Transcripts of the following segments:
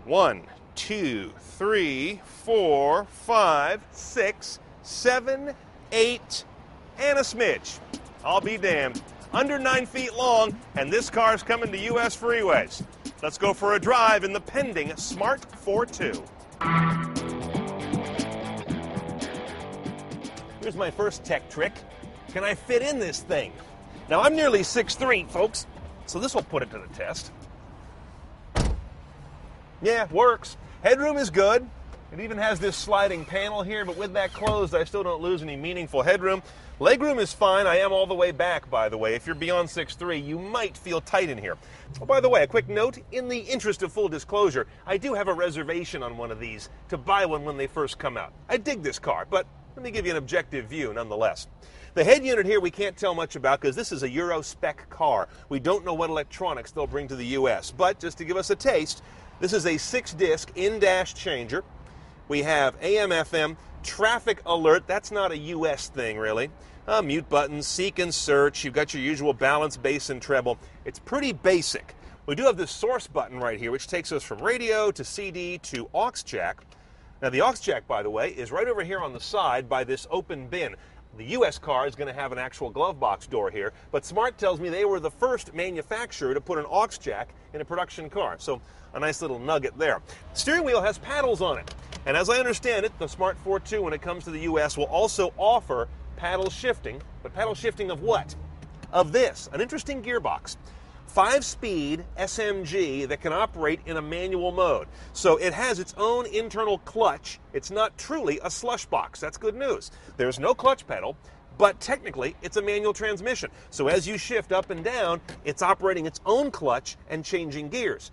1, 2, 3, 4, 5, 6, 7, 8, and a smidge. I'll be damned. Under 9 feet long, and this car's coming to U.S. freeways. Let's go for a drive in the pending Smart ForTwo. Here's my first tech trick. Can I fit in this thing? Now, I'm nearly 6'3", folks, so this will put it to the test. Yeah, works. Headroom is good. It even has this sliding panel here, but with that closed, I still don't lose any meaningful headroom. Legroom is fine. I am all the way back, by the way. If you're beyond 6'3", you might feel tight in here. Oh, by the way, a quick note. In the interest of full disclosure, I do have a reservation on one of these to buy one when they first come out. I dig this car, but let me give you an objective view nonetheless. The head unit here we can't tell much about because this is a Euro spec car. We don't know what electronics they'll bring to the U.S., but just to give us a taste, this is a 6-disc in-dash changer. We have AM/FM, traffic alert. That's not a U.S. thing, really. Mute buttons, seek and search. You've got your usual balance, bass, and treble. It's pretty basic. We do have this source button right here, which takes us from radio to CD to aux jack. Now, the aux jack, by the way, is right over here on the side by this open bin. The U.S. car is going to have an actual glove box door here, but Smart tells me they were the first manufacturer to put an aux jack in a production car. So a nice little nugget there. Steering wheel has paddles on it. And as I understand it, the Smart ForTwo, when it comes to the U.S., will also offer paddle shifting. But paddle shifting of what? Of this, an interesting gearbox. 5-speed SMG that can operate in a manual mode. So it has its own internal clutch. It's not truly a slush box. That's good news. There's no clutch pedal, but technically it's a manual transmission. So as you shift up and down, it's operating its own clutch and changing gears.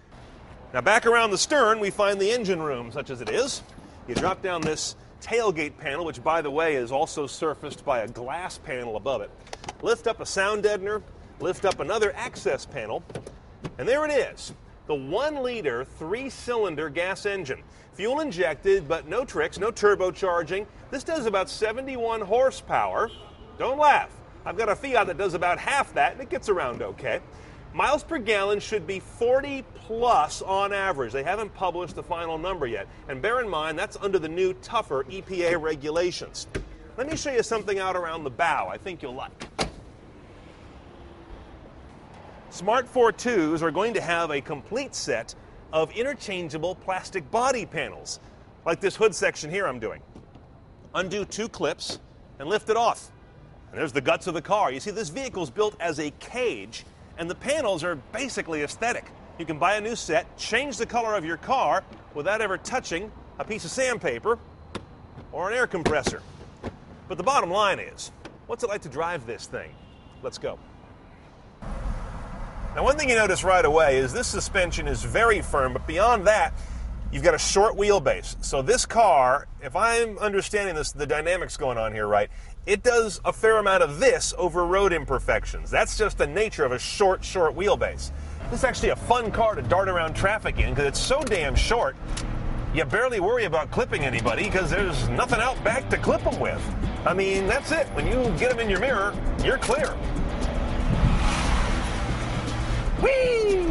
Now back around the stern, we find the engine room, such as it is. You drop down this tailgate panel, which by the way is also surfaced by a glass panel above it. Lift up a sound deadener, lift up another access panel, and there it is. The 1-liter 3-cylinder gas engine. Fuel injected, but no tricks, no turbocharging. This does about 71 horsepower. Don't laugh. I've got a Fiat that does about half that, and it gets around okay. Miles per gallon should be 40 plus on average. They haven't published the final number yet. And bear in mind, that's under the new, tougher EPA regulations. Let me show you something out around the bow I think you'll like. Smart ForTwos are going to have a complete set of interchangeable plastic body panels, like this hood section here I'm doing. Undo 2 clips and lift it off. And there's the guts of the car. You see, this vehicle is built as a cage, and the panels are basically aesthetic. You can buy a new set, change the color of your car without ever touching a piece of sandpaper or an air compressor. But the bottom line is, what's it like to drive this thing? Let's go. Now, one thing you notice right away is this suspension is very firm, but beyond that, you've got a short wheelbase. So this car, if I'm understanding this, the dynamics going on here right, it does a fair amount of this over road imperfections. That's just the nature of a short wheelbase. This is actually a fun car to dart around traffic in because it's so damn short, you barely worry about clipping anybody because there's nothing out back to clip them with. I mean, that's it. When you get them in your mirror, you're clear. Whee!